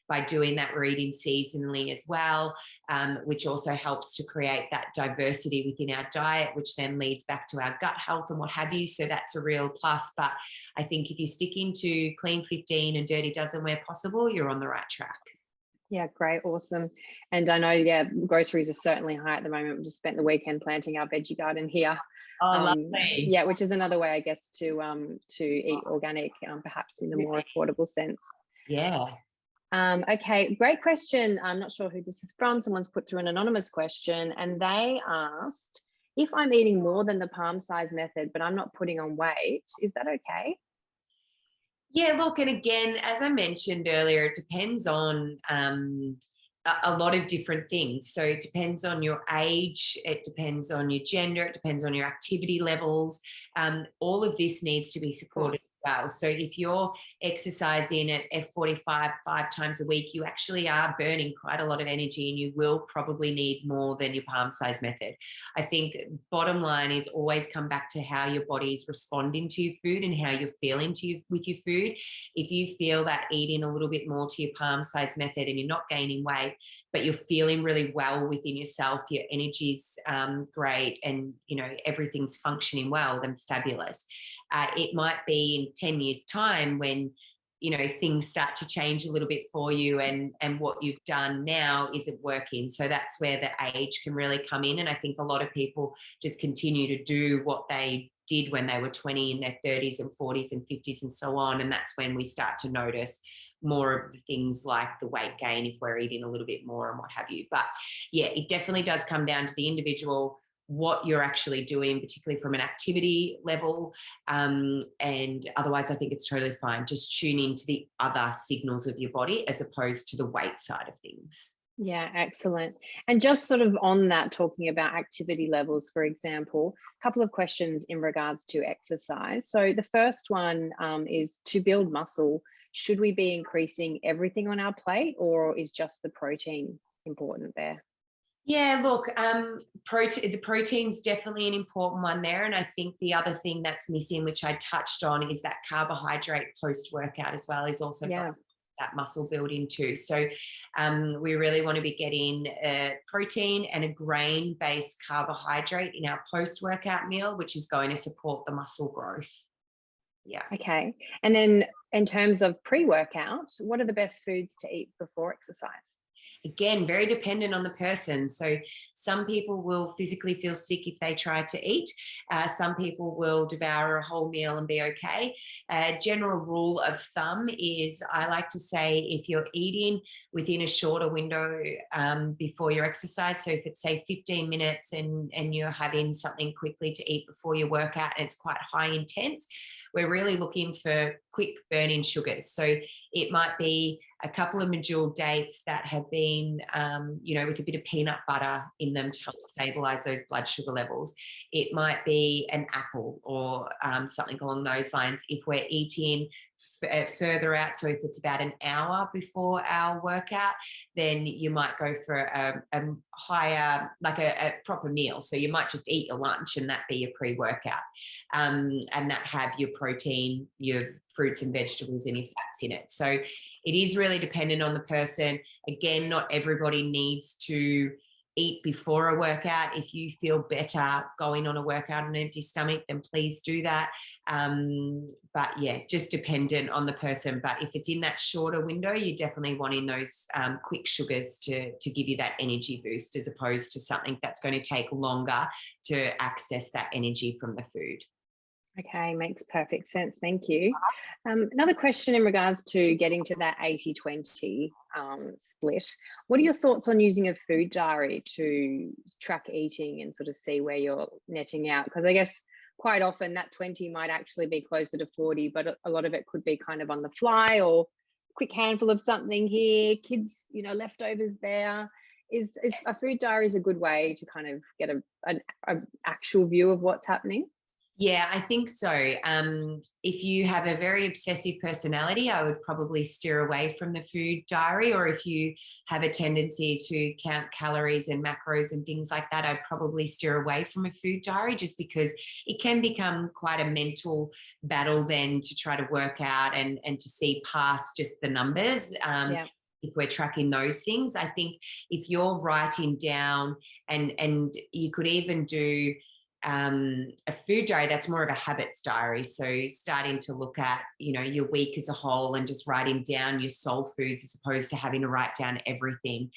by doing that, we're eating seasonally as well, which also helps to create that diversity within our diet, which then leads back to our gut health and what have you. So that's a real plus. But I think if you stick into Clean 15 and Dirty Dozen where possible, you're on the right track. Yeah, great, awesome. And I know, yeah, groceries are certainly high at the moment. We just spent the weekend planting our veggie garden here. Oh, lovely. Yeah, which is another way, I guess, to eat organic, perhaps in a more affordable sense. Yeah. Okay, great question. I'm not sure who this is from. Someone's put through an anonymous question, and they asked, if I'm eating more than the palm size method, but I'm not putting on weight, is that okay? Yeah, look, and again, as I mentioned earlier, it depends on a lot of different things. So it depends on your age, it depends on your gender, it depends on your activity levels. All of this needs to be supported as well. So if you're exercising at F45 5 times a week, you actually are burning quite a lot of energy, and you will probably need more than your palm size method. I think bottom line is always come back to how your body is responding to your food and how you're feeling with your food. If you feel that eating a little bit more to your palm size method and you're not gaining weight, but you're feeling really well within yourself, your energy's great, and everything's functioning well, then fabulous. It might be in 10 years' time when things start to change a little bit for you, and what you've done now isn't working. So that's where the age can really come in. And I think a lot of people just continue to do what they did when they were 20 in their 30s and 40s and 50s and so on. And that's when we start to notice more of the things like the weight gain if we're eating a little bit more and what have you. But yeah, it definitely does come down to the individual, what you're actually doing, particularly from an activity level. And otherwise, I think it's totally fine. Just tune into the other signals of your body as opposed to the weight side of things. Yeah, excellent. And just sort of on that, talking about activity levels, for example, a couple of questions in regards to exercise. So the first one is, to build muscle, should we be increasing everything on our plate, or is just the protein important there? Yeah, look, the protein's definitely an important one there. And I think the other thing that's missing, which I touched on, is that carbohydrate post-workout as well is also that muscle building too. So we really want to be getting protein and a grain-based carbohydrate in our post-workout meal, which is going to support the muscle growth. Yeah. Okay. And then in terms of pre-workout, what are the best foods to eat before exercise? Again, very dependent on the person. So some people will physically feel sick if they try to eat. Some people will devour a whole meal and be okay. General rule of thumb is, I like to say, if you're eating within a shorter window before your exercise, so if it's say 15 minutes and you're having something quickly to eat before your workout and it's quite high intense, we're really looking for quick burning sugars. So it might be a couple of medjool dates that have been, with a bit of peanut butter in them to help stabilize those blood sugar levels. It might be an apple or something along those lines. If we're eating further out, so if it's about an hour before our workout, then you might go for a higher, like a proper meal. So you might just eat your lunch and that be your pre-workout, and that have your protein, your fruits and vegetables and your fats in it. So it is really dependent on the person. Again, not everybody needs to eat before a workout. If you feel better going on a workout on an empty stomach, then please do that. But yeah, just dependent on the person. But if it's in that shorter window, you're definitely wanting those quick sugars to give you that energy boost, as opposed to something that's going to take longer to access that energy from the food. Okay, makes perfect sense. Thank you. Another question in regards to getting to that 80-20 split. What are your thoughts on using a food diary to track eating and sort of see where you're netting out? Because I guess quite often that 20 might actually be closer to 40, but a lot of it could be kind of on the fly, or quick handful of something here, kids, leftovers there. Is a food diary is a good way to kind of get an actual view of what's happening? Yeah, I think so. If you have a very obsessive personality, I would probably steer away from the food diary. Or if you have a tendency to count calories and macros and things like that, I'd probably steer away from a food diary, just because it can become quite a mental battle then to try to work out and to see past just the numbers. Yeah. If we're tracking those things, I think if you're writing down, and you could even do a food diary that's more of a habits diary. So starting to look at, your week as a whole and just writing down your soul foods, as opposed to having to write down everything.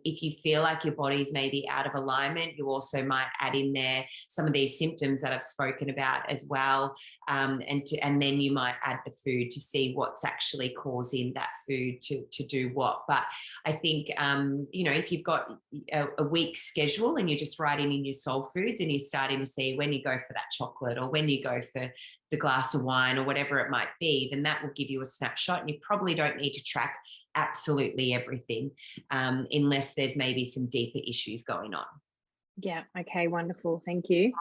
If you feel like your body's maybe out of alignment, you also might add in there some of these symptoms that I've spoken about as well. And then you might add the food to see what's actually causing that food to do what. But I think, if you've got a week schedule and you're just writing in your soul foods, and you starting to see when you go for that chocolate or when you go for the glass of wine or whatever it might be, then that will give you a snapshot. And you probably don't need to track absolutely everything, unless there's maybe some deeper issues going on. Yeah. Okay. Wonderful. Thank you.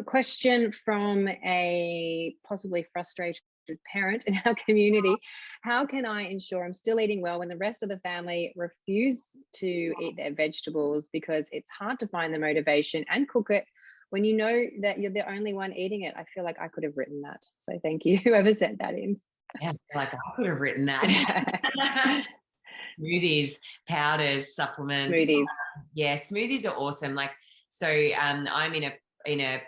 Question from a possibly frustrated parent in our community. How can I ensure I'm still eating well when the rest of the family refuse to eat their vegetables, because it's hard to find the motivation and cook it when you know that you're the only one eating it? I feel like I could have written that. So thank you, whoever sent that in. Yeah, I feel like I could have written that. Smoothies, powders, supplements. Smoothies. Yeah, smoothies are awesome. So I'm in a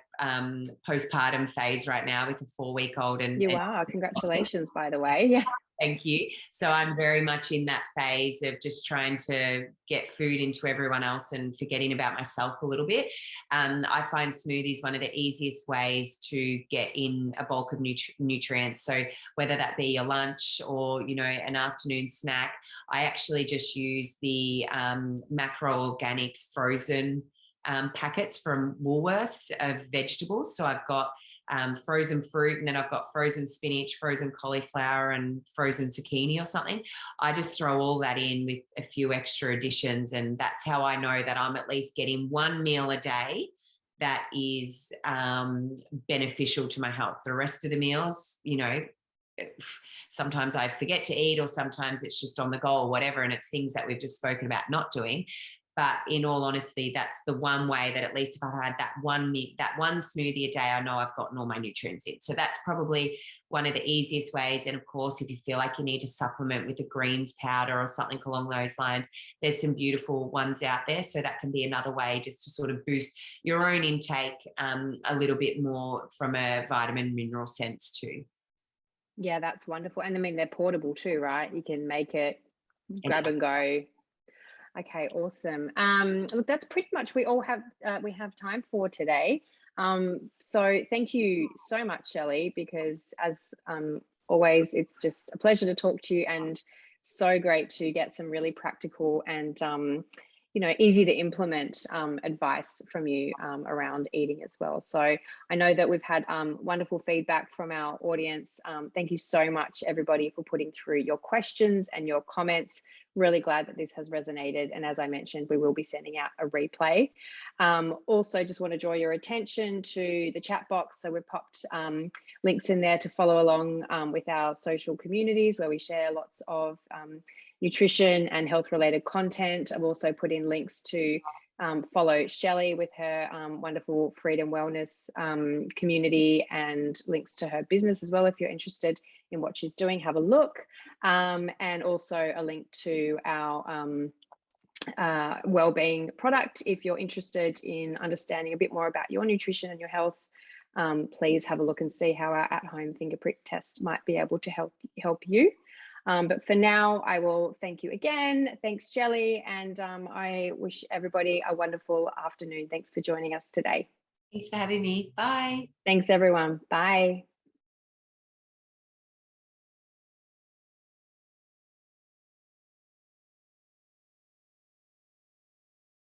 postpartum phase right now with a 4-week-old, and You are. Congratulations, by the way. Yeah. Thank you. So I'm very much in that phase of just trying to get food into everyone else and forgetting about myself a little bit. I find smoothies one of the easiest ways to get in a bulk of nutrients. So whether that be your lunch or, an afternoon snack, I actually just use the Macro Organics frozen packets from Woolworths of vegetables. So I've got frozen fruit, and then I've got frozen spinach, frozen cauliflower, and frozen zucchini or something. I just throw all that in with a few extra additions, and that's how I know that I'm at least getting one meal a day that is beneficial to my health. The rest of the meals, sometimes I forget to eat, or sometimes it's just on the go or whatever, and it's things that we've just spoken about not doing. But in all honesty, that's the one way that at least if I had that one smoothie a day, I know I've gotten all my nutrients in. So that's probably one of the easiest ways. And of course, if you feel like you need to supplement with a greens powder or something along those lines, there's some beautiful ones out there. So that can be another way just to sort of boost your own intake a little bit more from a vitamin mineral sense too. Yeah, that's wonderful. And I mean, they're portable too, right? You can make it, grab and go. Okay, awesome. Look, that's pretty much we have time for today. So thank you so much, Shelley, because as always, it's just a pleasure to talk to you, and so great to get some really practical and easy to implement advice from you around eating as well. So I know that we've had wonderful feedback from our audience. Thank you so much, everybody, for putting through your questions and your comments. Really glad that this has resonated. And as I mentioned, we will be sending out a replay. Also, just want to draw your attention to the chat box. So we've popped links in there to follow along with our social communities, where we share lots of nutrition and health related content. I've also put in links to follow Shelley with her wonderful Freedom Wellness community, and links to her business as well. If you're interested in what she's doing, have a look. And also a link to our wellbeing product. If you're interested in understanding a bit more about your nutrition and your health, please have a look and see how our at-home finger prick test might be able to help you. But for now, I will thank you again. Thanks, Shelley. And I wish everybody a wonderful afternoon. Thanks for joining us today. Thanks for having me. Bye. Thanks, everyone. Bye.